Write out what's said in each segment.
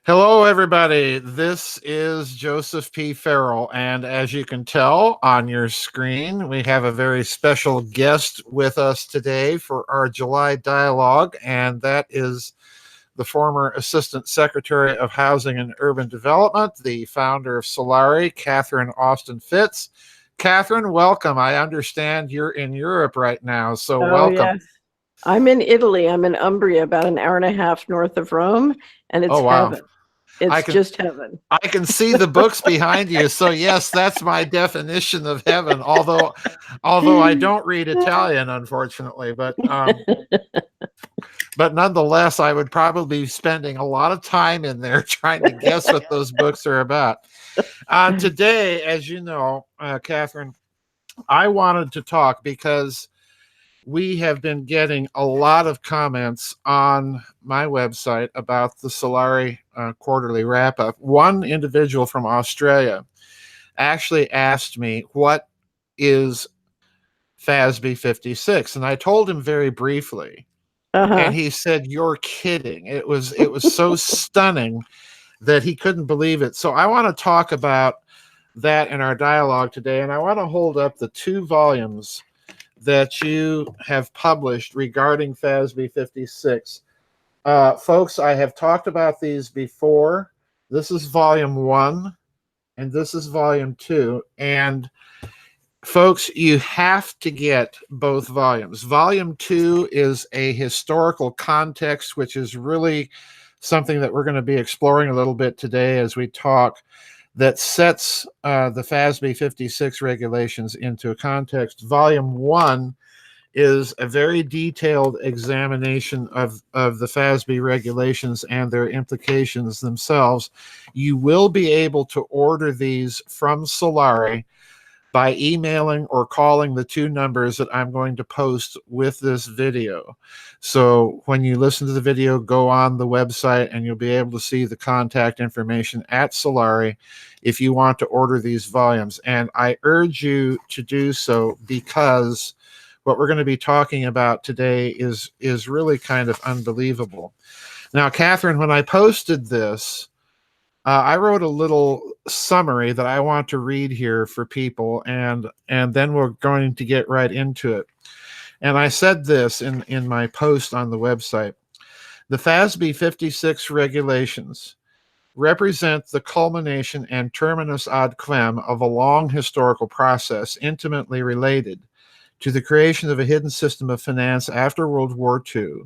Hello, everybody. This is Joseph P. Farrell, and as you can tell on your screen, we have a very special guest with us today for our July dialogue, and that is the former Assistant Secretary of Housing and Urban Development, the founder of Solari, Catherine Austin Fitz. Catherine, welcome. I understand you're in Europe right now, so welcome. Yes. I'm in Italy. I'm in Umbria, about an hour and a half north of Rome, and it's heaven. It's just heaven. I can see the books behind you. So yes, that's my definition of heaven. Although I don't read Italian, unfortunately, but nonetheless, I would probably be spending a lot of time in there trying to guess what those books are about. Today, as you know, Catherine, I wanted to talk because we have been getting a lot of comments on my website about the Solari quarterly wrap-up. One individual from Australia actually asked me, what is FASB 56? And I told him very briefly. And he said, you're kidding. It was so stunning that he couldn't believe it. So I want to talk about that in our dialogue today. And I want to hold up the 2 volumes that you have published regarding FASB 56. Folks, I have talked about these before. This is volume 1, and this is volume 2. And folks, you have to get both volumes. Volume 2 is a historical context, which is really something that we're going to be exploring a little bit today as we talk, that sets the FASB 56 regulations into a context. Volume 1 is a very detailed examination of the FASB regulations and their implications themselves. You will be able to order these from Solari by emailing or calling the 2 numbers that I'm going to post with this video. So when you listen to the video, go on the website and you'll be able to see the contact information at Solari if you want to order these volumes. And I urge you to do so because what we're going to be talking about today is really kind of unbelievable. Now, Catherine, when I posted this, I wrote a little summary that I want to read here for people, and then we're going to get right into it. And I said this in my post on the website. The FASB 56 regulations represent the culmination and terminus ad quem of a long historical process intimately related to the creation of a hidden system of finance after World War II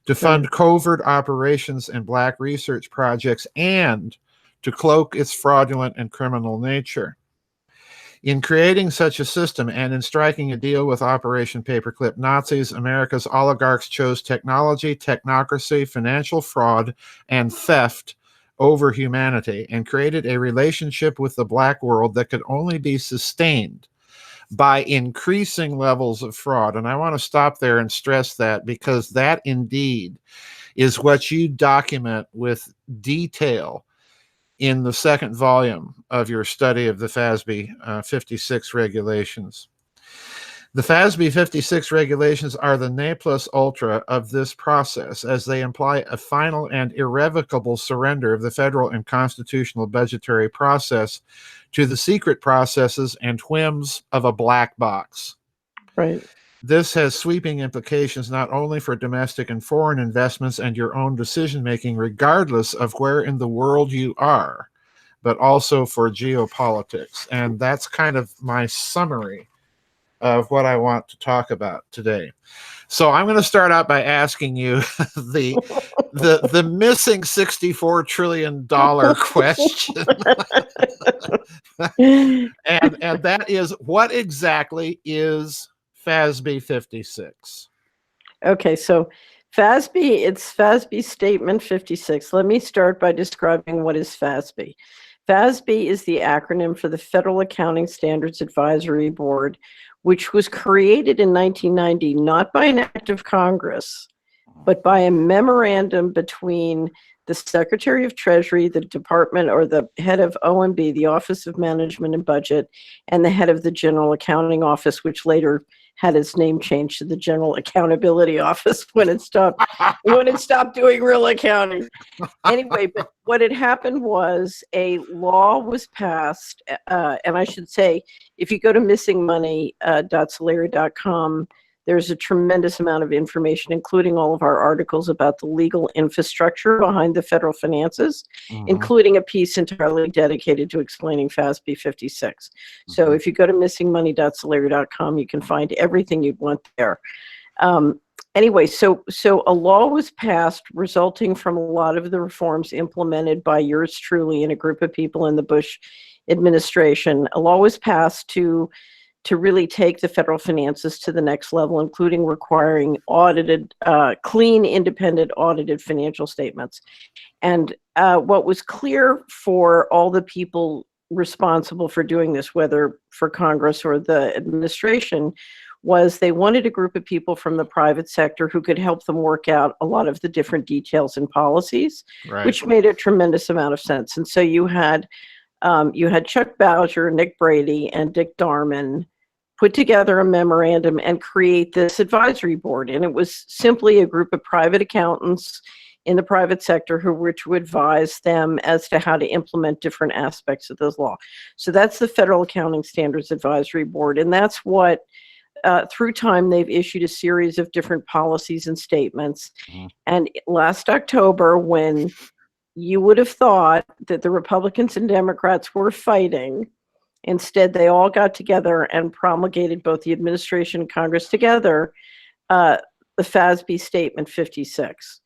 to fund covert operations and black research projects and to cloak its fraudulent and criminal nature. In creating such a system and in striking a deal with Operation Paperclip Nazis, America's oligarchs chose technology, technocracy, financial fraud, and theft over humanity and created a relationship with the black world that could only be sustained by increasing levels of fraud. And I want to stop there and stress that because that indeed is what you document with detail in the 2nd volume of your study of the FASB 56 regulations. The FASB 56 regulations are the ne plus ultra of this process, as they imply a final and irrevocable surrender of the federal and constitutional budgetary process to the secret processes and whims of a black box. Right. This has sweeping implications not only for domestic and foreign investments and your own decision-making, regardless of where in the world you are, but also for geopolitics. And that's kind of my summary of what I want to talk about today. So I'm going to start out by asking you the missing $64 trillion question. and that is, what exactly is FASB 56? Okay, so it's FASB Statement 56. Let me start by describing what is FASB. FASB is the acronym for the Federal Accounting Standards Advisory Board, which was created in 1990, not by an act of Congress, but by a memorandum between the Secretary of Treasury, the Department, or the head of OMB, the Office of Management and Budget, and the head of the General Accounting Office, which later had its name changed to the General Accountability Office when it stopped doing real accounting. Anyway, but what had happened was a law was passed, and I should say, if you go to missingmoney.solera.com, there's a tremendous amount of information, including all of our articles about the legal infrastructure behind the federal finances, including a piece entirely dedicated to explaining FASB 56. So if you go to missingmoney.solera.com, you can find everything you'd want there. Anyway, so a law was passed resulting from a lot of the reforms implemented by yours truly and a group of people in the Bush administration. A law was passed to really take the federal finances to the next level, including requiring audited, clean, independent, audited financial statements. And what was clear for all the people responsible for doing this, whether for Congress or the administration, was they wanted a group of people from the private sector who could help them work out a lot of the different details and policies, which made a tremendous amount of sense. And so you had Chuck Bowser, Nick Brady, and Dick Darman put together a memorandum and create this advisory board. And it was simply a group of private accountants in the private sector who were to advise them as to how to implement different aspects of this law. So that's the Federal Accounting Standards Advisory Board. And that's what, through time, they've issued a series of different policies and statements. And last October, when you would have thought that the Republicans and Democrats were fighting, instead, they all got together and promulgated, both the administration and Congress together, the FASB Statement 56.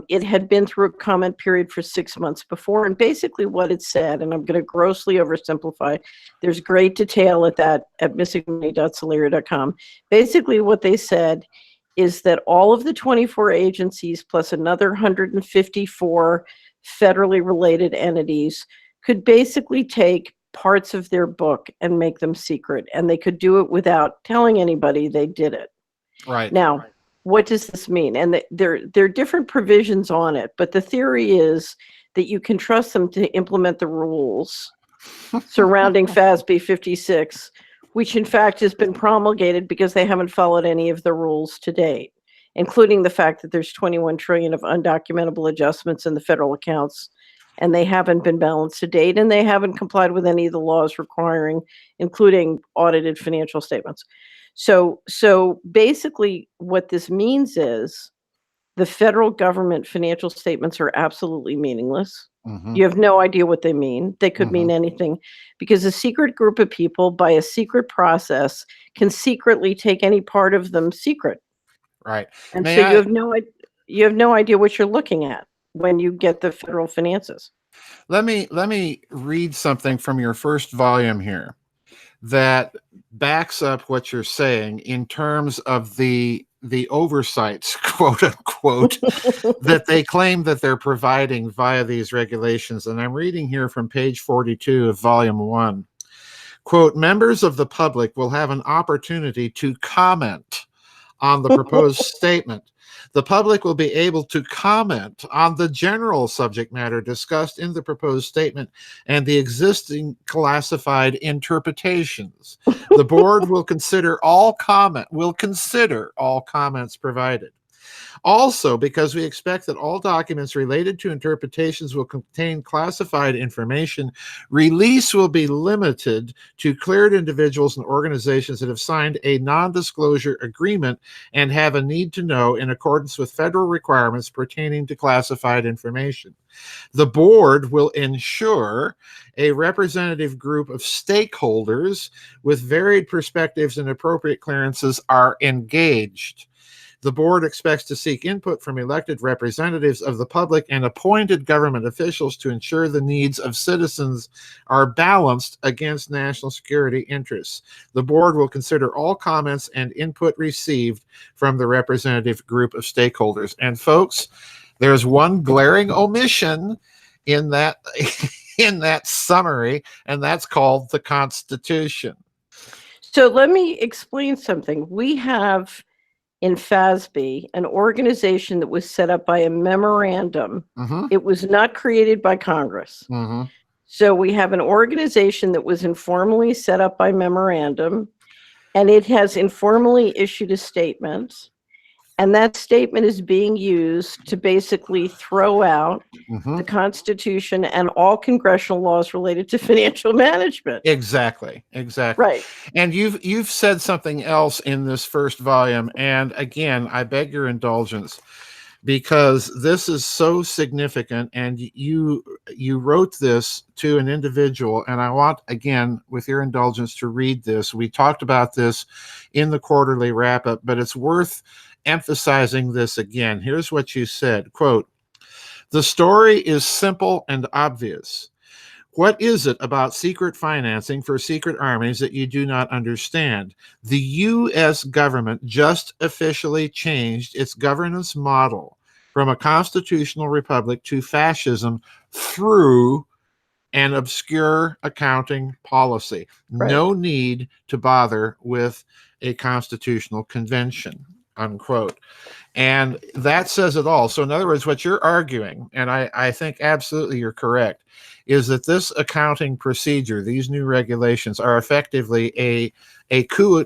It had been through a comment period for 6 months before, and basically what it said, and I'm going to grossly oversimplify, there's great detail at missingmoney.solera.com. Basically what they said is that all of the 24 agencies plus another 154 federally related entities could basically take parts of their book and make them secret, and they could do it without telling anybody they did it. Now, what does this mean? And there are different provisions on it, but the theory is that you can trust them to implement the rules surrounding FASB 56, which in fact has been promulgated because they haven't followed any of the rules to date, including the fact that there's 21 trillion of undocumentable adjustments in the federal accounts, and they haven't been balanced to date, and they haven't complied with any of the laws requiring, including audited financial statements. So basically what this means is the federal government financial statements are absolutely meaningless. You have no idea what they mean. They could mean anything, because a secret group of people, by a secret process, can secretly take any part of them secret. And so you have no idea what you're looking at when you get the federal finances. Let me read something from your first volume here that backs up what you're saying in terms of the oversights, quote unquote, that they claim that they're providing via these regulations. And I'm reading here from page 42 of volume 1. Quote, members of the public will have an opportunity to comment on the proposed statement. The public will be able to comment on the general subject matter discussed in the proposed statement and the existing classified interpretations. The board will consider all comments provided. Also, because we expect that all documents related to interpretations will contain classified information, release will be limited to cleared individuals and organizations that have signed a non-disclosure agreement and have a need to know in accordance with federal requirements pertaining to classified information. The board will ensure a representative group of stakeholders with varied perspectives and appropriate clearances are engaged. The board expects to seek input from elected representatives of the public and appointed government officials to ensure the needs of citizens are balanced against national security interests. The board will consider all comments and input received from the representative group of stakeholders. And folks, there's one glaring omission in that summary, and that's called the Constitution. So let me explain something. We have in FASB an organization that was set up by a memorandum. It was not created by Congress. So we have an organization that was informally set up by memorandum, and it has informally issued a statement, and that statement is being used to basically throw out the Constitution and all congressional laws related to financial management. Exactly. Right. And you've said something else in this first volume, and again, I beg your indulgence, because this is so significant, and you wrote this to an individual, and I want, again, with your indulgence, to read this. We talked about this in the quarterly wrap-up, but it's worth emphasizing this again. Here's what you said, quote, "The story is simple and obvious. What is it about secret financing for secret armies that you do not understand? The U.S. government just officially changed its governance model from a constitutional republic to fascism through an obscure accounting policy. Right. No need to bother with a constitutional convention," unquote. And that says it all. So in other words, what you're arguing, and I think absolutely you're correct, is that this accounting procedure, these new regulations, are effectively a coup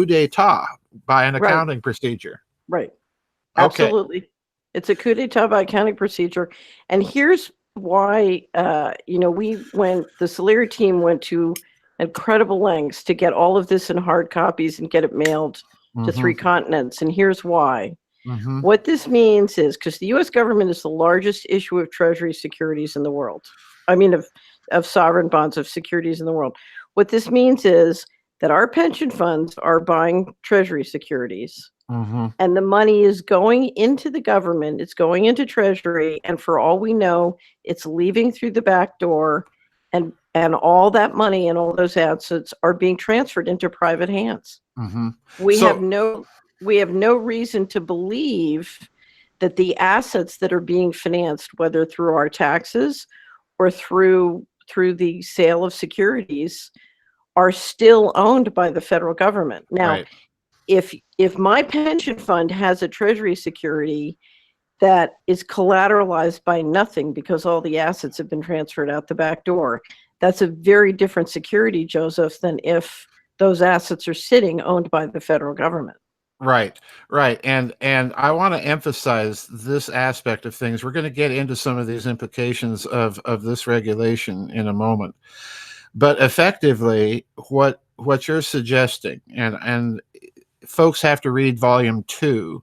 d'etat by an accounting procedure. Right. Okay. Absolutely. It's a coup d'etat by accounting procedure. And here's why, the Solari team went to incredible lengths to get all of this in hard copies and get it mailed to 3 continents. And here's why. What this means is, because the U.S. government is the largest issuer of Treasury securities in the world. I mean, of sovereign bonds of securities in the world. What this means is that our pension funds are buying Treasury securities, and the money is going into the government. It's going into Treasury, and for all we know, it's leaving through the back door, and all that money and all those assets are being transferred into private hands. We have no reason to believe that the assets that are being financed, whether through our taxes or through the sale of securities, are still owned by the federal government. Now, if my pension fund has a Treasury security that is collateralized by nothing because all the assets have been transferred out the back door, that's a very different security, Joseph, than if those assets are sitting owned by the federal government. Right. And I want to emphasize this aspect of things. We're going to get into some of these implications of this regulation in a moment. But effectively, what you're suggesting, and folks have to read volume 2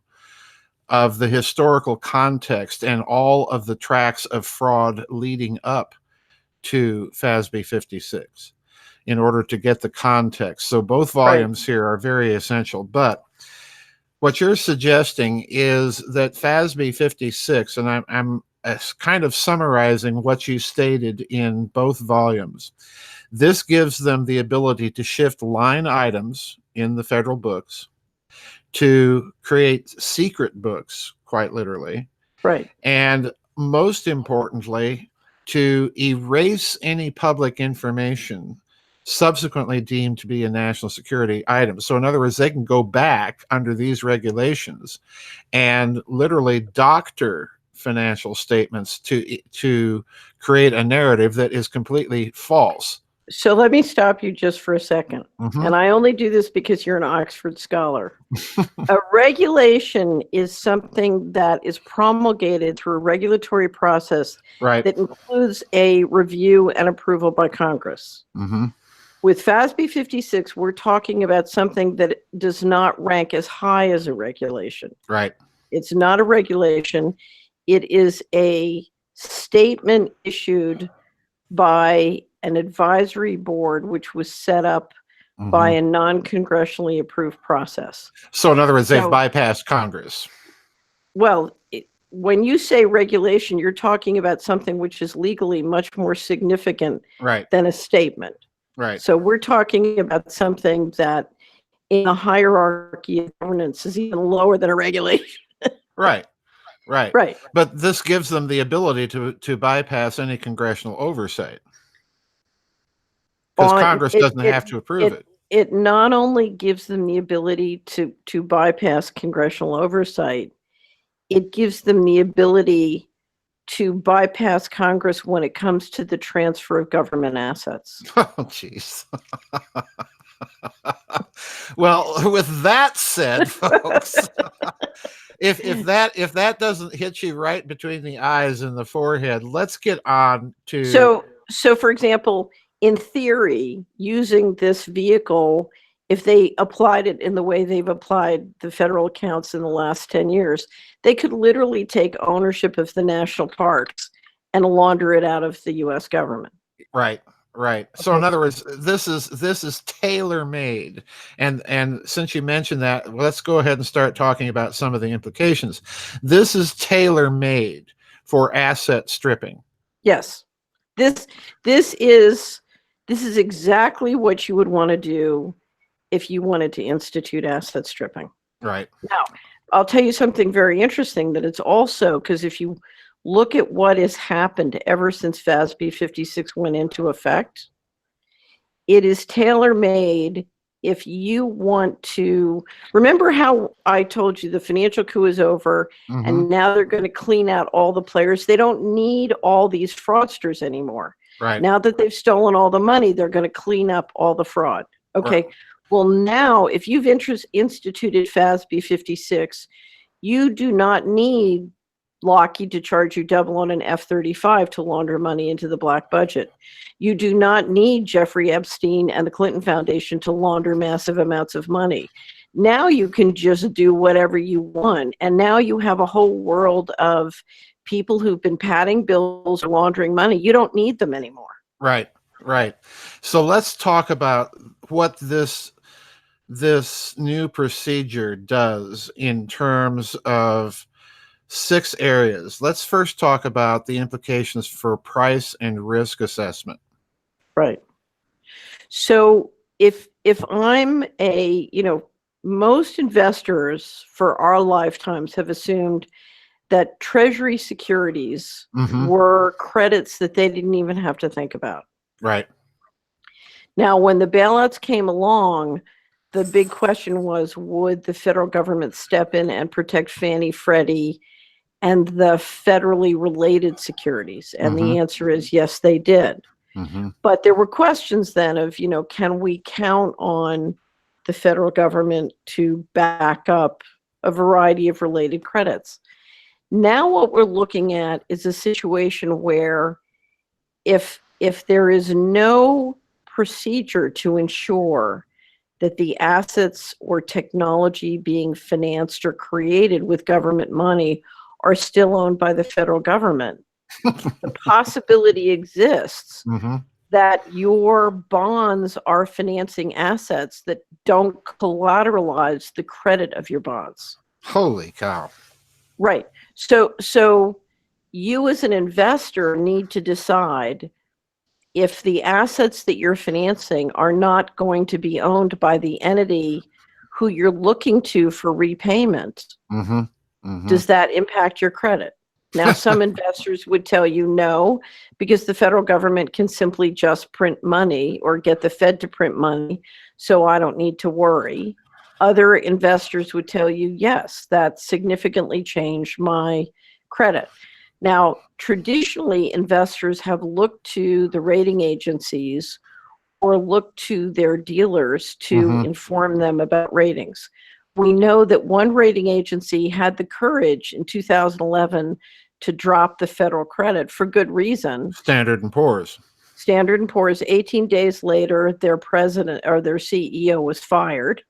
of the historical context and all of the tracks of fraud leading up to FASB 56 in order to get the context. So both volumes here are very essential. But what you're suggesting is that FASB 56, and I'm kind of summarizing what you stated in both volumes, this gives them the ability to shift line items in the federal books, to create secret books, quite literally. Right. And most importantly, to erase any public information subsequently deemed to be a national security item. So in other words, they can go back under these regulations and literally doctor financial statements to create a narrative that is completely false. So let me stop you just for a second. And I only do this because you're an Oxford scholar. A regulation is something that is promulgated through a regulatory process that includes a review and approval by Congress. With FASB 56, we're talking about something that does not rank as high as a regulation. Right. It's not a regulation. It is a statement issued by an advisory board, which was set up by a non-congressionally approved process. So in other words, they've bypassed Congress. Well, when you say regulation, you're talking about something which is legally much more significant than a statement. Right. So we're talking about something that in the hierarchy of governance is even lower than a regulation. Right. But this gives them the ability to bypass any congressional oversight. Because Congress doesn't have to approve it. It not only gives them the ability to bypass congressional oversight, it gives them the ability to bypass Congress when it comes to the transfer of government assets. Oh, jeez. Well, with that said, folks, if that doesn't hit you right between the eyes and the forehead, let's get on to So for example, in theory, using this vehicle, if they applied it in the way they've applied the federal accounts in the last 10 years, they could literally take ownership of the national parks and launder it out of the US government. Right. So in other words, this is tailor-made. And since you mentioned that, let's go ahead and start talking about some of the implications. This is tailor-made for asset stripping. Yes. This is exactly what you would want to do if you wanted to institute asset stripping. Right. Now, I'll tell you something very interesting, that it's also, because if you look at what has happened ever since FASB 56 went into effect, it is tailor-made if you want to. Remember how I told you the financial coup is over, and now they're going to clean out all the players? They don't need all these fraudsters anymore. Right. Now that they've stolen all the money, they're going to clean up all the fraud. Okay. Right. Well, now if you've instituted FASB 56, you do not need Lockheed to charge you double on an F-35 to launder money into the black budget. You do not need Jeffrey Epstein and the Clinton Foundation to launder massive amounts of money. Now you can just do whatever you want. And now you have a whole world of people who've been padding bills or laundering money. You don't need them anymore. Right. So let's talk about what this new procedure does in terms of 6 areas. Let's first talk about the implications for price and risk assessment. Right. So if I'm most investors for our lifetimes have assumed that Treasury securities were credits that they didn't even have to think about. Right. Now, when the bailouts came along, the big question was, would the federal government step in and protect Fannie, Freddie, and the federally related securities? And the answer is yes, they did. But there were questions then of, can we count on the federal government to back up a variety of related credits? Now what we're looking at is a situation where if there is no procedure to ensure that the assets or technology being financed or created with government money are still owned by the federal government, the possibility exists that your bonds are financing assets that don't collateralize the credit of your bonds. Holy cow. Right. So you as an investor need to decide if the assets that you're financing are not going to be owned by the entity who you're looking to for repayment. Does that impact your credit? Now, some investors would tell you no, because the federal government can simply just print money or get the Fed to print money, so I don't need to worry. Other investors would tell you, yes, that significantly changed my credit. Now, traditionally, investors have looked to the rating agencies or looked to their dealers to inform them about ratings. We know that one rating agency had the courage in 2011 to drop the federal credit for good reason. Standard & Poor's. Standard & Poor's, 18 days later, their president or their CEO was fired.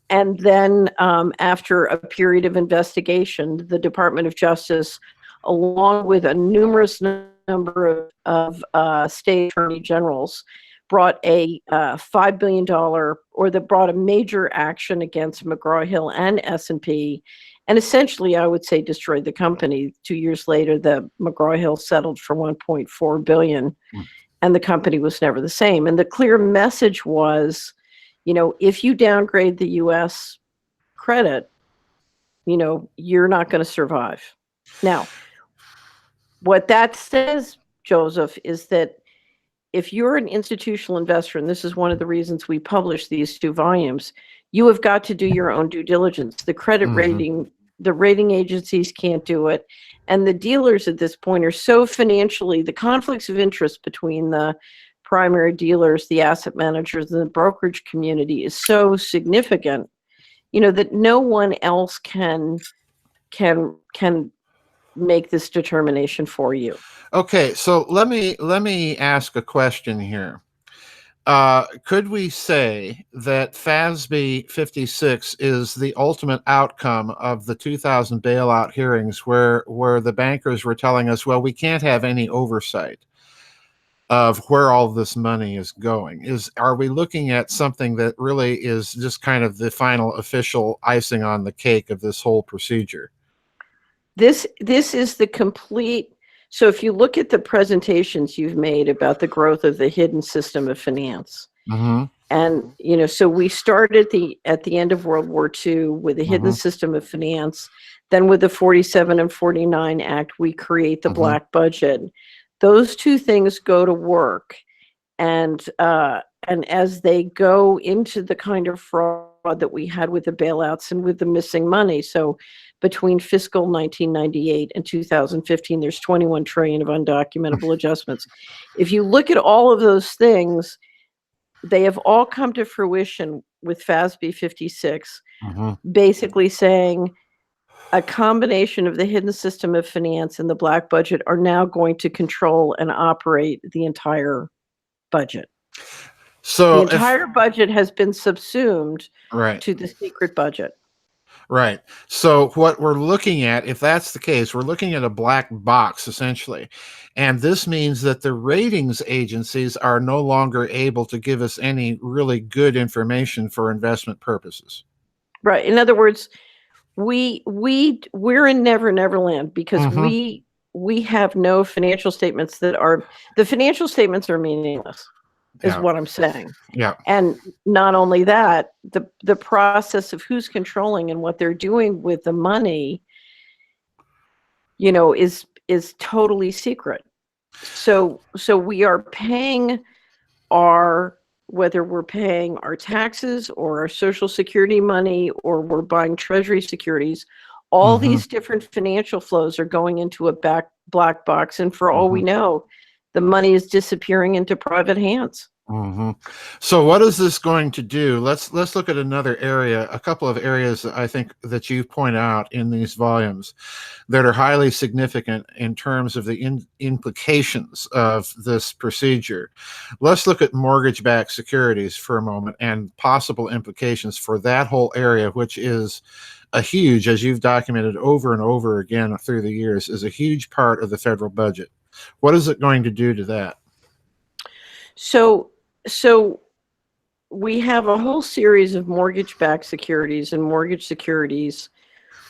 And then after a period of investigation, the Department of Justice, along with a numerous number of state attorney generals, brought a $5 billion, or they brought a major action against McGraw-Hill and S&P, and essentially, I would say, destroyed the company. 2 years later, the McGraw-Hill settled for $1.4 billion, and the company was never the same. And the clear message was, if you downgrade the U.S. credit, you're not going to survive. Now, what that says, Joseph, is that if you're an institutional investor, and this is one of the reasons we publish these 2 volumes, you have got to do your own due diligence. The credit rating, the rating agencies can't do it. And the dealers at this point are so financially, the conflicts of interest between the primary dealers, the asset managers, and the brokerage community is so significant, that no one else can make this determination for you. Okay, so let me ask a question here. Could we say that FASB 56 is the ultimate outcome of the 2000 bailout hearings where the bankers were telling us, well, we can't have any oversight of where all this money is going? Are we looking at something that really is just kind of the final official icing on the cake of this whole procedure? This is the complete. So if you look at the presentations you've made about the growth of the hidden system of finance, and so we started at the end of World War II with the hidden system of finance. Then with the 47 and 49 Act, we create the black budget. Those two things go to work, and as they go into the kind of fraud that we had with the bailouts and with the missing money. So between fiscal 1998 and 2015, there's 21 trillion of undocumentable adjustments. If you look at all of those things, they have all come to fruition with FASB 56, basically saying a combination of the hidden system of finance and the black budget are now going to control and operate the entire budget. So the entire budget has been subsumed to the secret budget. Right. So what we're looking at, if that's the case, we're looking at a black box, essentially. And this means that the ratings agencies are no longer able to give us any really good information for investment purposes. Right. In other words, we're in Never Land because we have no financial statements the financial statements are meaningless. Is what I'm saying. Yeah. And not only that, the process of who's controlling and what they're doing with the money, is totally secret. So we are paying whether we're paying our taxes or our Social Security money or we're buying Treasury securities, all these different financial flows are going into a black box. And for all we know, the money is disappearing into private hands. So what is this going to do? Let's look at another area, a couple of areas that I think that you point out in these volumes that are highly significant in terms of the implications of this procedure. Let's look at mortgage-backed securities for a moment and possible implications for that whole area, which is a huge, as you've documented over and over again through the years, is a huge part of the federal budget. What is it going to do to that? So we have a whole series of mortgage-backed securities and mortgage securities,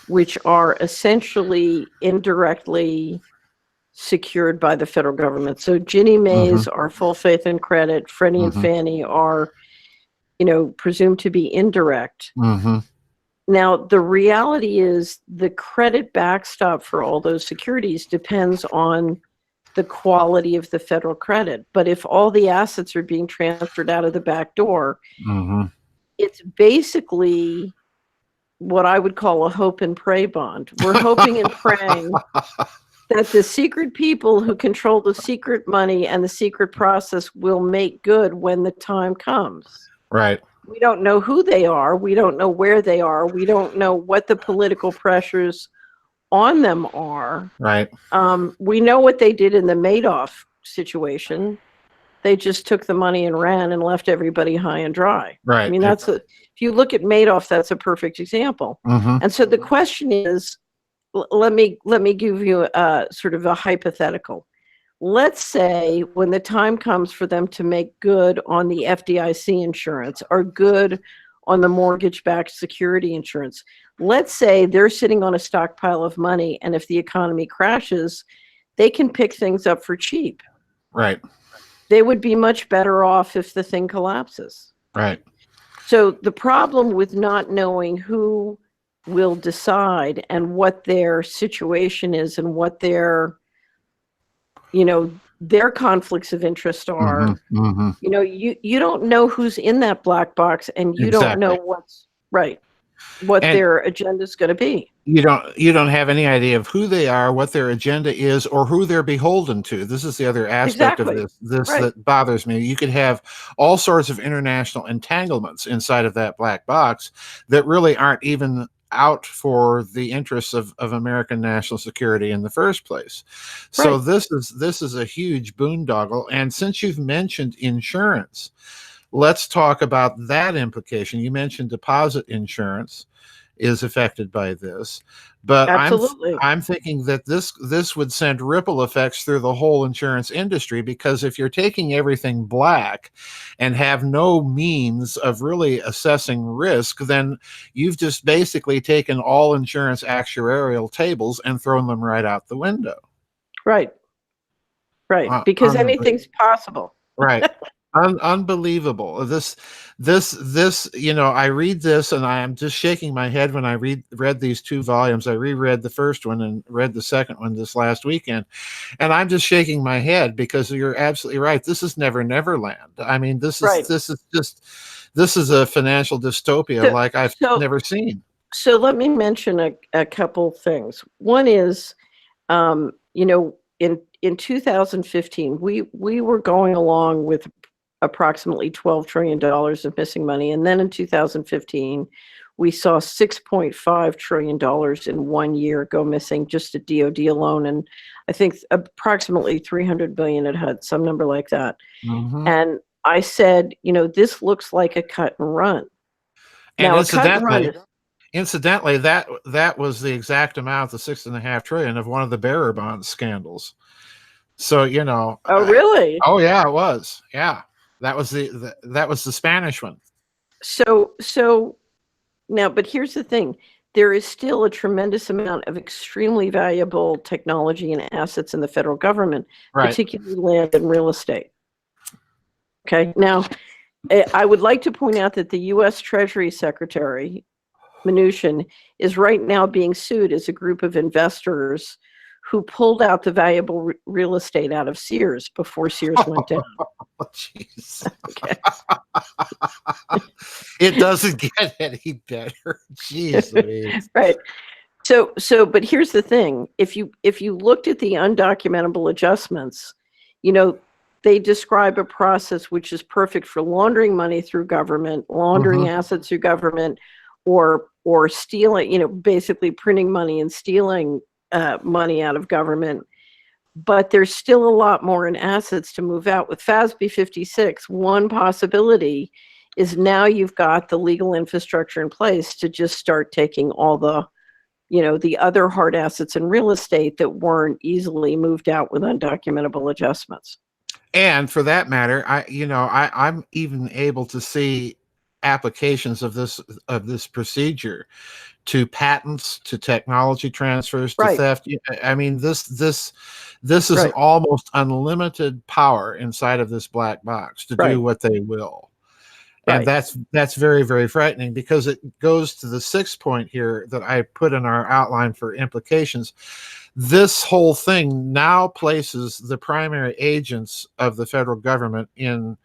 which are essentially indirectly secured by the federal government. So Ginnie Mae's are full faith and credit. Freddie and Fannie are, presumed to be indirect. Now, the reality is the credit backstop for all those securities depends on the quality of the federal credit. But if all the assets are being transferred out of the back door, it's basically what I would call a hope and pray bond. We're hoping and praying that the secret people who control the secret money and the secret process will make good when the time comes. Right. We don't know who they are. We don't know where they are. We don't know what the political pressures on them are. Right. We know what they did in the Madoff situation. They just took the money and ran and left everybody high and dry. Right. I mean, if you look at Madoff, that's a perfect example. And so the question is, let me give you sort of a hypothetical. Let's say when the time comes for them to make good on the FDIC insurance or good on the mortgage-backed security insurance, let's say they're sitting on a stockpile of money, and if the economy crashes, they can pick things up for cheap. Right. They would be much better off if the thing collapses. Right. So the problem with not knowing who will decide and what their situation is and what their conflicts of interest are, you don't know who's in that black box, and you don't know what's right. what And their agenda is going to be. you don't have any idea of who they are, what their agenda is, or who they're beholden to. This is the other aspect of Exactly. this Right. that bothers me. You could have all sorts of international entanglements inside of that black box that really aren't even out for the interests of American national security in the first place. So Right. this is a huge boondoggle. And since you've mentioned insurance, let's talk about that implication. You mentioned deposit insurance is affected by this, but Absolutely. I'm thinking that this would send ripple effects through the whole insurance industry, because if you're taking everything black and have no means of really assessing risk, then you've just basically taken all insurance actuarial tables and thrown them right out the window. Right. Right. Because anything's possible. Right. Unbelievable. This, I read this and I am just shaking my head when I read these two volumes. I reread the first one and read the second one this last weekend. And I'm just shaking my head, because you're absolutely right. This is Neverland. I mean, this is a financial dystopia like I've never seen. So let me mention a couple things. One is, in 2015, we were going along with approximately $12 trillion of missing money. And then in 2015, we saw $6.5 trillion in 1 year go missing, just at DOD alone. And I think approximately 300 billion at HUD, some number like that. Mm-hmm. And I said, this looks like a cut and run. And now, incidentally, that was the exact amount, the $6.5 trillion, of one of the bearer bond scandals. So, Oh, really? Oh, yeah, it was. Yeah. That was the Spanish one. So now, but here's the thing. There is still a tremendous amount of extremely valuable technology and assets in the federal government, right, particularly land and real estate. Okay. Now, I would like to point out that the U.S. Treasury Secretary, Mnuchin, is right now being sued as a group of investors who pulled out the valuable real estate out of Sears before Sears went down. Oh, jeez. Okay. It doesn't get any better. Jeez. Right. So, but here's the thing. If you looked at the undocumentable adjustments, they describe a process which is perfect for laundering money through government, laundering assets through government, or stealing, basically printing money and stealing money out of government. But there's still a lot more in assets to move out. With FASB 56, one possibility is now you've got the legal infrastructure in place to just start taking all the, the other hard assets and real estate that weren't easily moved out with undocumentable adjustments. And for that matter, I'm even able to see applications of this procedure to patents, to technology transfers, to theft. I mean, this is almost unlimited power inside of this black box to do what they will. And that's very, very frightening, because it goes to the sixth point here that I put in our outline for implications. This whole thing now places the primary agents of the federal government in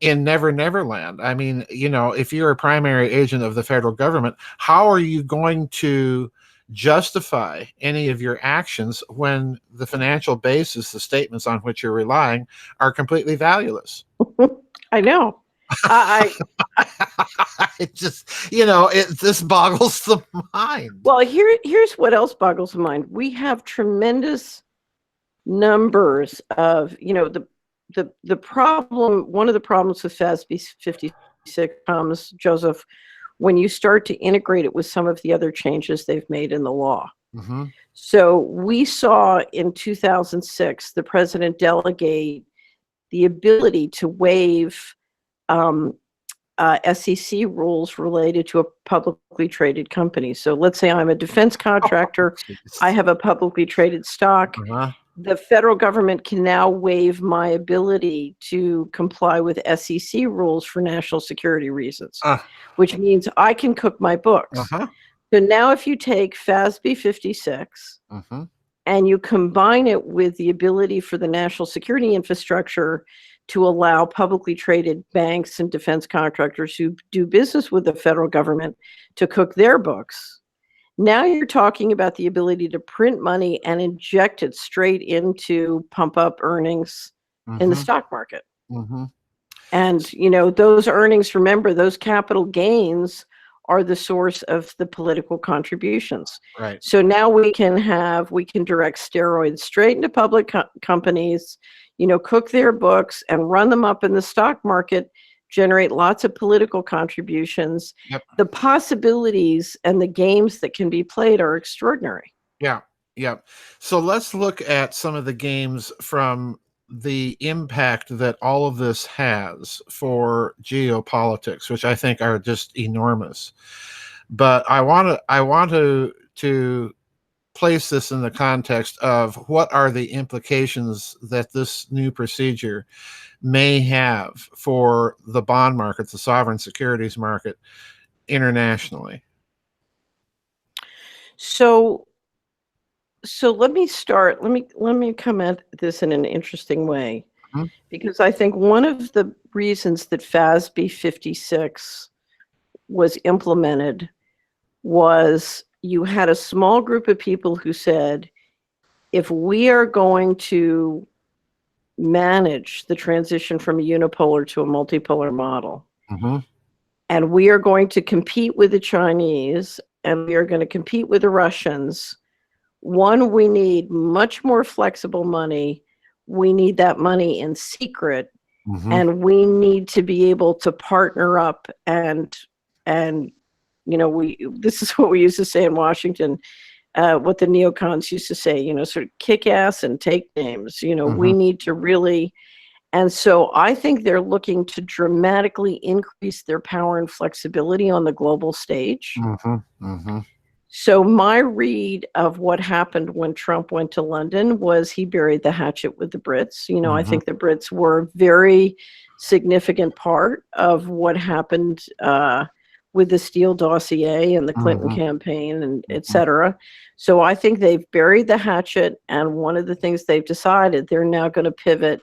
Neverland. I mean, if you're a primary agent of the federal government, how are you going to justify any of your actions when the financial basis, the statements on which you're relying, are completely valueless? I know. It just, this boggles the mind. Well, here's what else boggles the mind. We have tremendous numbers of, the problem, one of the problems with FASB 56 comes, Joseph, when you start to integrate it with some of the other changes they've made in the law. So we saw in 2006, the president delegate the ability to waive SEC rules related to a publicly traded company. So let's say I'm a defense contractor. I have a publicly traded stock. The federal government can now waive my ability to comply with SEC rules for national security reasons, which means I can cook my books. So now if you take FASB 56 and you combine it with the ability for the national security infrastructure to allow publicly traded banks and defense contractors who do business with the federal government to cook their books. Now you're talking about the ability to print money and inject it straight into pump up earnings in the stock market. And, those earnings, remember, those capital gains are the source of the political contributions. Right. So now we can direct steroids straight into public companies, cook their books and run them up in the stock market, generate lots of political contributions. Yep. The possibilities and the games that can be played are extraordinary. Yeah. So let's look at some of the games from the impact that all of this has for geopolitics, which I think are just enormous. But I want to place this in the context of what are the implications that this new procedure may have for the bond market, the sovereign securities market internationally. So let me start. Let me come at this in an interesting way, because I think one of the reasons that FASB 56 was implemented was you had a small group of people who said, if we are going to manage the transition from a unipolar to a multipolar model, and we are going to compete with the Chinese and we are going to compete with the Russians, one, we need much more flexible money. We need that money in secret, and we need to be able to partner up and this is what we used to say in Washington, what the neocons used to say, sort of kick ass and take names. We need to really, and so I think they're looking to dramatically increase their power and flexibility on the global stage. So my read of what happened when Trump went to London was he buried the hatchet with the Brits. I think the Brits were a very significant part of what happened with the Steele dossier and the Clinton campaign and et cetera. So I think they've buried the hatchet, and one of the things they've decided, they're now going to pivot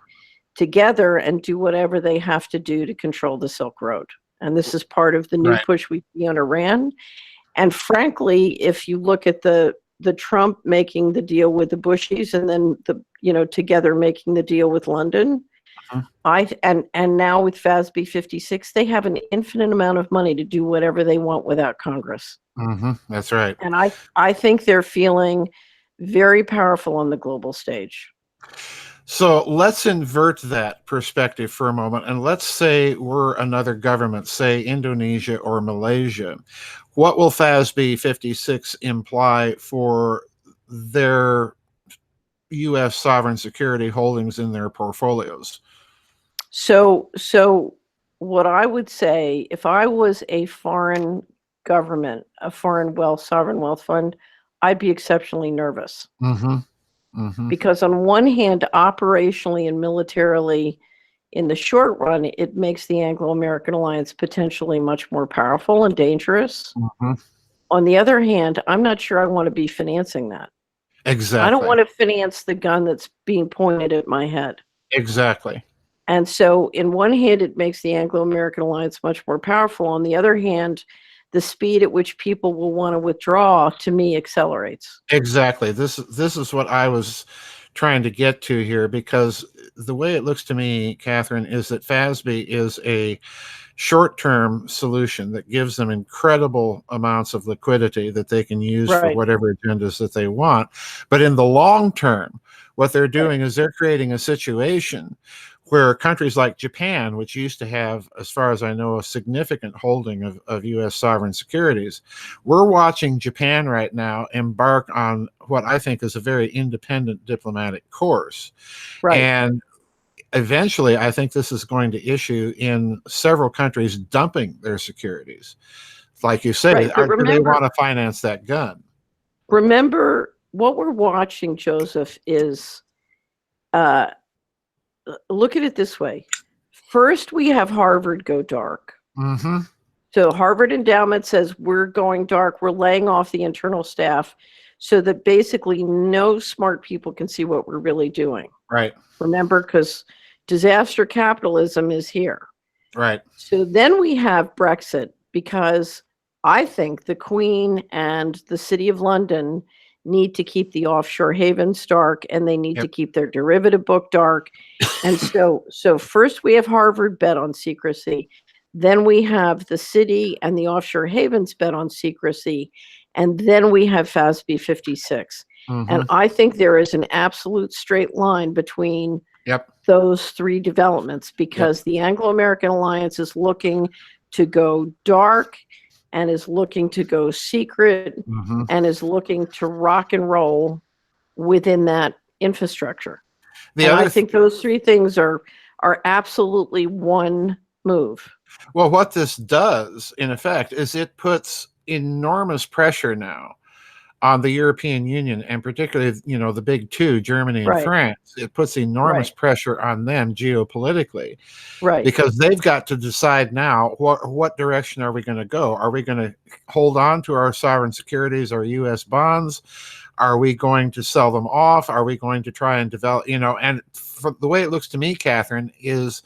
together and do whatever they have to do to control the Silk Road. And this is part of the new push we see on Iran. And frankly, if you look at the Trump making the deal with the Bushies and then together making the deal with London, and now with FASB 56, they have an infinite amount of money to do whatever they want without Congress. That's right. And I think they're feeling very powerful on the global stage. So let's invert that perspective for a moment, and let's say we're another government, say Indonesia or Malaysia. What will FASB 56 imply for their U.S. sovereign security holdings in their portfolios? So what I would say, if I was a foreign government, a foreign sovereign wealth fund, I'd be exceptionally nervous. Because on one hand, operationally and militarily, in the short run, it makes the Anglo-American alliance potentially much more powerful and dangerous. On the other hand, I'm not sure I want to be financing that. Exactly. I don't want to finance the gun that's being pointed at my head. Exactly. And so in one hand, it makes the Anglo-American alliance much more powerful. On the other hand, the speed at which people will want to withdraw, to me, accelerates. Exactly. This is what I was trying to get to here, because the way it looks to me, Catherine, is that FASB is a short-term solution that gives them incredible amounts of liquidity that they can use for whatever agendas that they want. But in the long term, what they're doing is they're creating a situation where countries like Japan, which used to have, as far as I know, a significant holding of U.S. sovereign securities, we're watching Japan right now embark on what I think is a very independent diplomatic course. And eventually, I think this is going to issue in several countries dumping their securities. Like you say, do they want to finance that gun? Remember, what we're watching, Joseph, is look at it this way. First, we have Harvard go dark. So Harvard Endowment says we're going dark. We're laying off the internal staff so that basically no smart people can see what we're really doing. Right. Remember, because disaster capitalism is here. Right. So then we have Brexit, because I think the Queen and the City of London need to keep the offshore havens dark, and they need to keep their derivative book dark. And so first we have Harvard bet on secrecy. Then we have the city and the offshore havens bet on secrecy. And then we have FASB 56. And I think there is an absolute straight line between those three developments, because the Anglo-American Alliance is looking to go dark and is looking to go secret and is looking to rock and roll within that infrastructure. And I think those three things are absolutely one move. Well, what this does, in effect, is it puts enormous pressure now on the European Union, and particularly, the big two, Germany and France. It puts enormous pressure on them geopolitically, because they've got to decide now what direction are we going to go? Are we going to hold on to our sovereign securities, our U.S. bonds? Are we going to sell them off? Are we going to try and develop, and for the way it looks to me, Catherine, is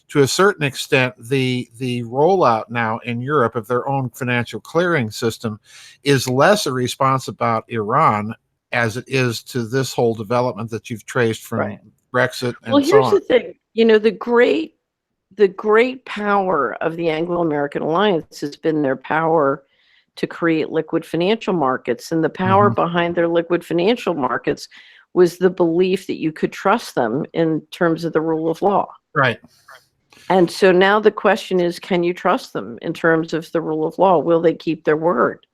to a certain extent, the rollout now in Europe of their own financial clearing system is less a response about Iran as it is to this whole development that you've traced from Brexit and so on. Well, here's the thing. The great power of the Anglo-American Alliance has been their power to create liquid financial markets. And the power behind their liquid financial markets was the belief that you could trust them in terms of the rule of law. Right. And so now the question is, can you trust them in terms of the rule of law? Will they keep their word?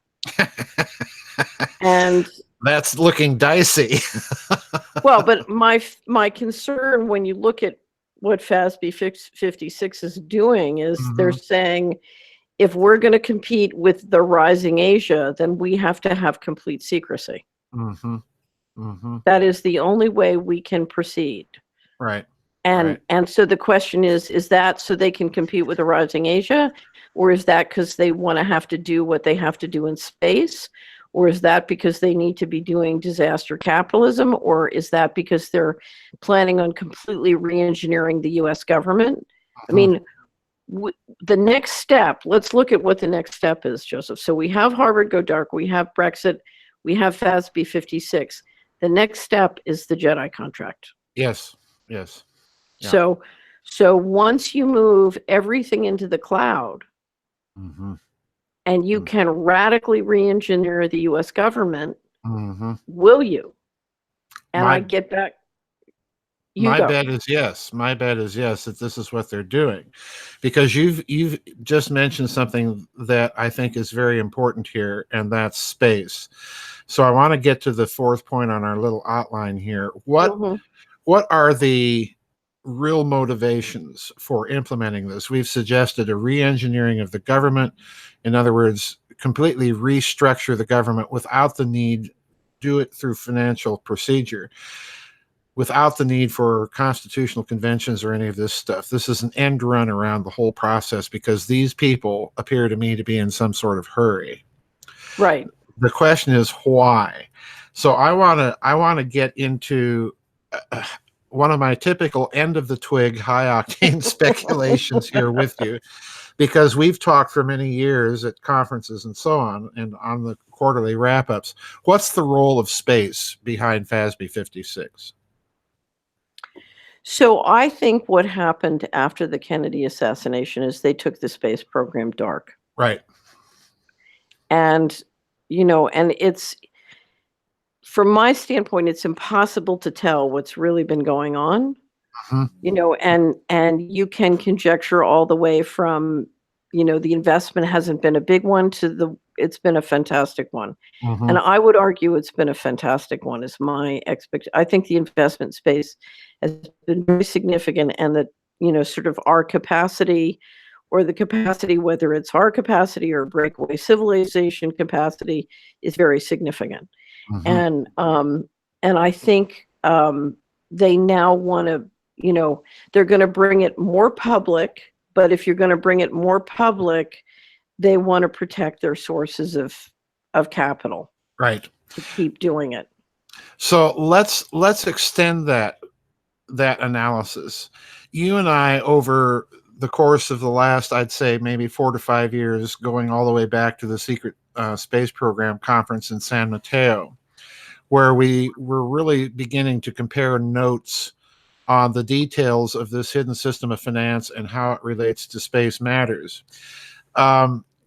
And that's looking dicey. Well, but my concern when you look at what FASB 56 is doing is they're saying, if we're going to compete with the rising Asia, then we have to have complete secrecy. That is the only way we can proceed. Right. And so the question is that so they can compete with the rising Asia, or is that because they want to have to do what they have to do in space, or is that because they need to be doing disaster capitalism, or is that because they're planning on completely re-engineering the U.S. government? I mean, the next step, let's look at what the next step is, Joseph. So we have Harvard go dark, we have Brexit, we have FASB 56. The next step is the Jedi contract. Yes. Yeah. So once you move everything into the cloud, and you can radically re-engineer the U.S. government, will you? And I get back. My bet is yes. My bet is yes, that this is what they're doing, because you've just mentioned something that I think is very important here, and that's space. So I want to get to the fourth point on our little outline here. What are the real motivations for implementing this? We've suggested a re-engineering of the government. In other words, completely restructure the government without the need, do it through financial procedure, without the need for constitutional conventions or any of this stuff. This is an end run around the whole process, because these people appear to me to be in some sort of hurry. Right. The question is why. So I want to get into one of my typical end of the twig, high octane speculations here with you, because we've talked for many years at conferences and so on, and on the quarterly wrap-ups. What's the role of space behind FASB 56? So I think what happened after the Kennedy assassination is they took the space program dark. Right. And, and it's, from my standpoint, it's impossible to tell what's really been going on, and you can conjecture all the way from, the investment hasn't been a big one to it's been a fantastic one. And I would argue it's been a fantastic one is my expectation. I think the investment space has been very significant, and that, sort of our capacity, or the capacity, whether it's our capacity or breakaway civilization capacity, is very significant. And I think they now want to, they're going to bring it more public, but if you're going to bring it more public, they want to protect their sources of capital. Right. To keep doing it. So let's extend that analysis. you and I, over the course of the last, I'd say maybe 4 to 5 years, going all the way back to the secret space program conference in San Mateo, where we were really beginning to compare notes on the details of this hidden system of finance and how it relates to space matters.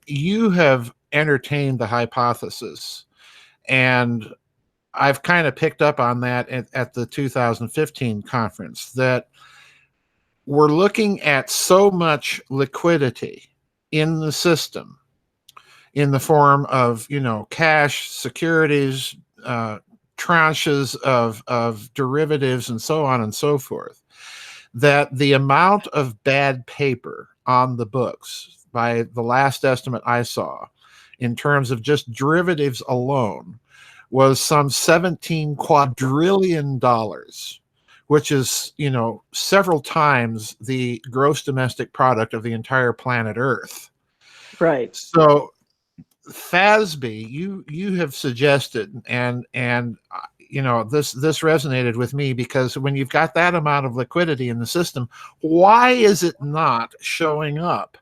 You have entertained the hypothesis, and I've kind of picked up on that at the 2015 conference, that we're looking at so much liquidity in the system in the form of, cash, securities, tranches of derivatives, and so on and so forth, that the amount of bad paper on the books, by the last estimate I saw, in terms of just derivatives alone, was some $17 quadrillion, which is, several times the gross domestic product of the entire planet Earth. Right. So FASB, you have suggested, and this resonated with me, because when you've got that amount of liquidity in the system, why is it not showing up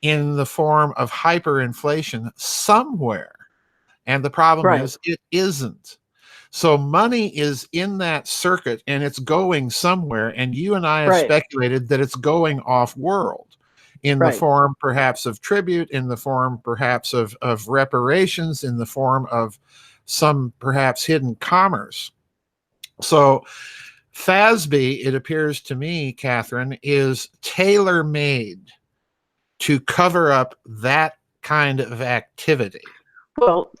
in the form of hyperinflation somewhere? And the problem is it isn't. So money is in that circuit and it's going somewhere. And you and I have speculated that it's going off world in the form perhaps of tribute, in the form perhaps of reparations, in the form of some perhaps hidden commerce. So FASB, it appears to me, Catherine, is tailor-made to cover up that kind of activity. Well,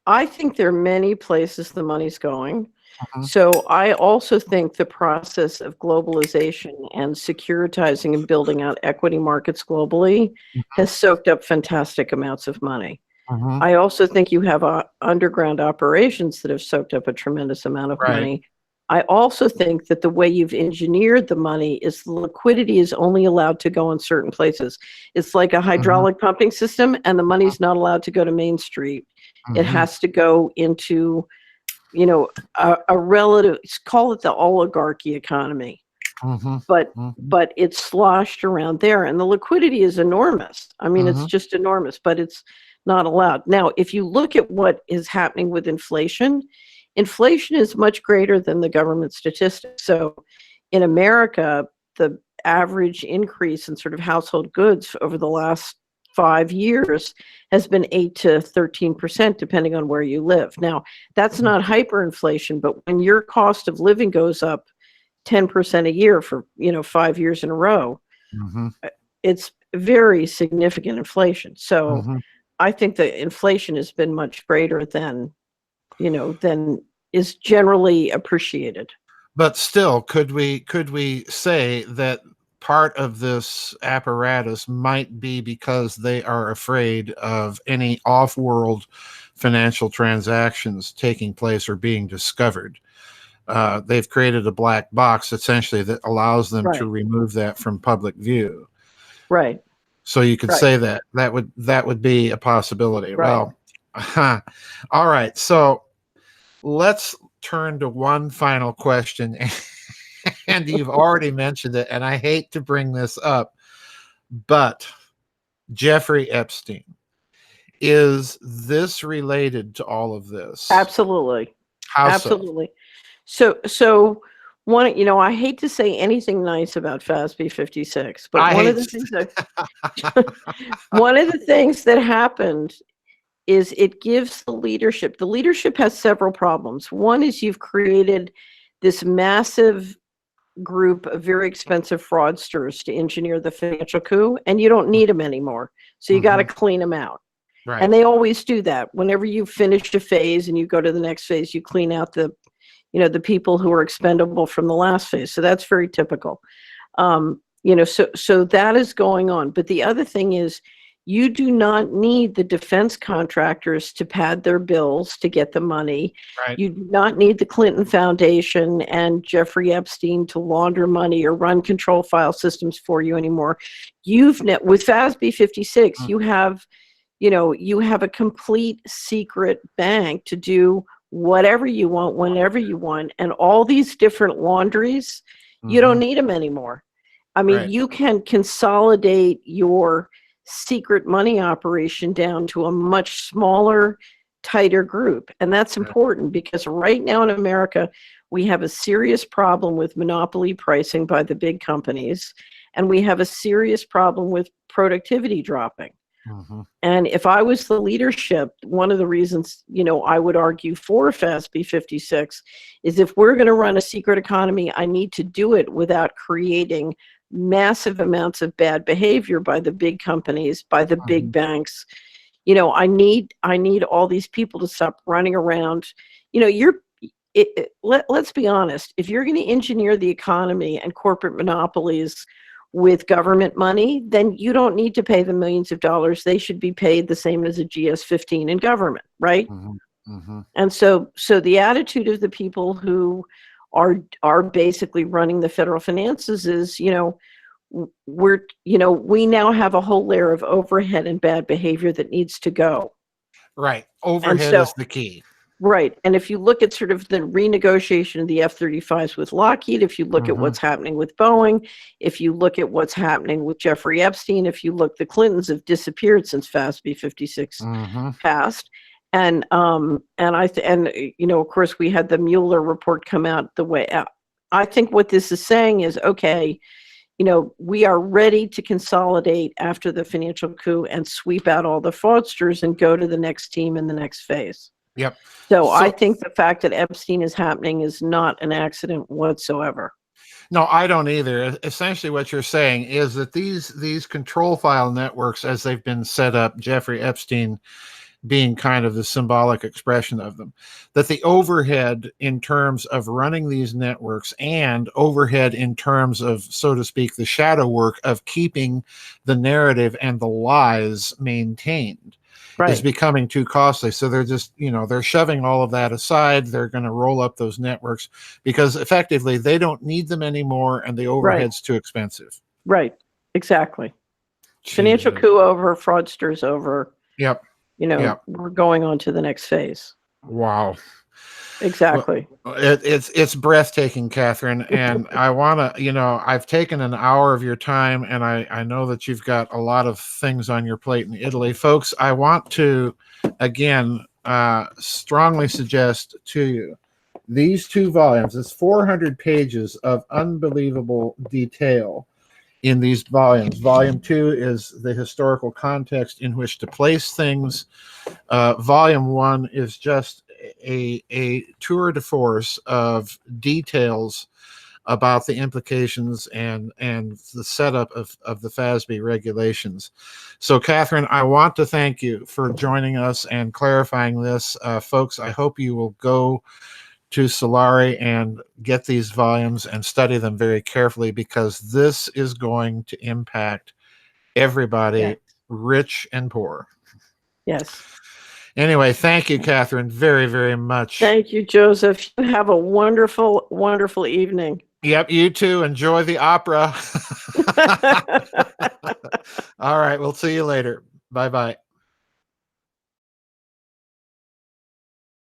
I think there are many places the money's going. Uh-huh. So I also think the process of globalization and securitizing and building out equity markets globally has soaked up fantastic amounts of money. I also think you have underground operations that have soaked up a tremendous amount of money. I also think that the way you've engineered the money is the liquidity is only allowed to go in certain places. It's like a hydraulic pumping system, and the money's not allowed to go to Main Street. It has to go into, a relative, call it the oligarchy economy. But it's sloshed around there, and the liquidity is enormous. I mean, it's just enormous, but it's not allowed. Now, if you look at what is happening with inflation is much greater than the government statistics. So in America, the average increase in sort of household goods over the last 5 years has been 8 to 13%, depending on where you live. Now, that's not hyperinflation, but when your cost of living goes up 10% a year for 5 years in a row, it's very significant inflation. So I think the inflation has been much greater than is generally appreciated. But still, could we say that part of this apparatus might be because they are afraid of any off-world financial transactions taking place or being discovered? They've created a black box essentially that allows them to remove that from public view. Right. So you could say that would be a possibility. Well, all right. So let's turn to one final question. And you've already mentioned it, and I hate to bring this up, but Jeffrey Epstein, is this related to all of this? Absolutely. How Absolutely. So one, I hate to say anything nice about FASB 56, but one of the things that happened is it gives the leadership has several problems. One is you've created this massive group of very expensive fraudsters to engineer the financial coup, and you don't need them anymore. So you got to clean them out. Right. And they always do that. Whenever you finish a phase and you go to the next phase, you clean out the people who are expendable from the last phase. So that's very typical. So that is going on. But the other thing is, you do not need the defense contractors to pad their bills to get the money. Right. You do not need the Clinton Foundation and Jeffrey Epstein to launder money or run control file systems for you anymore. With FASB 56, you have a complete secret bank to do whatever you want, whenever you want, and all these different laundries, You don't need them anymore. I mean, Right. you can consolidate your secret money operation down to a much smaller, tighter group. And that's important because right now in America, we have a serious problem with monopoly pricing by the big companies, and we have a serious problem with productivity dropping. And if I was the leadership, one of the reasons, I would argue for FASB 56 is if we're going to run a secret economy, I need to do it without creating massive amounts of bad behavior by the big companies, by the big banks. I need all these people to stop running around. Let's be honest. If you're going to engineer the economy and corporate monopolies with government money, then you don't need to pay them millions of dollars. They should be paid the same as a GS-15 in government, right? And so the attitude of the people who are basically running the federal finances is, we now have a whole layer of overhead and bad behavior that needs to go. Right. Overhead is the key. Right. And if you look at sort of the renegotiation of the F-35s with Lockheed, if you look at what's happening with Boeing, if you look at what's happening with Jeffrey Epstein, if you look, the Clintons have disappeared since FASB 56 passed. And of course, we had the Mueller report come out the way out. I think what this is saying is, okay, we are ready to consolidate after the financial coup and sweep out all the fraudsters and go to the next team in the next phase. Yep. So I think the fact that Epstein is happening is not an accident whatsoever. No, I don't either. Essentially what you're saying is that these control file networks, as they've been set up, Jeffrey Epstein being kind of the symbolic expression of them, that the overhead in terms of running these networks and overhead in terms of, so to speak, the shadow work of keeping the narrative and the lies maintained is becoming too costly. So they're just, they're shoving all of that aside. They're going to roll up those networks because effectively they don't need them anymore and the overhead's too expensive. Right. Exactly. Jeez. Financial coup over, fraudsters over. Yep. We're going on to the next phase. Wow. Exactly. Well, it's breathtaking, Catherine. And I want to, I've taken an hour of your time, and I know that you've got a lot of things on your plate in Italy. Folks, I want to, again, strongly suggest to you these two volumes. It's 400 pages of unbelievable detail in these volumes. Volume 2 is the historical context in which to place things. Volume 1 is just a tour de force of details about the implications and the setup of the FASB regulations. So, Catherine, I want to thank you for joining us and clarifying this. Folks, I hope you will go to Solari and get these volumes and study them very carefully, because this is going to impact everybody, rich and poor. Yes. Anyway, thank you, Catherine, very, very much. Thank you, Joseph. Have a wonderful, wonderful evening. Yep, you too. Enjoy the opera. All right, we'll see you later. Bye-bye.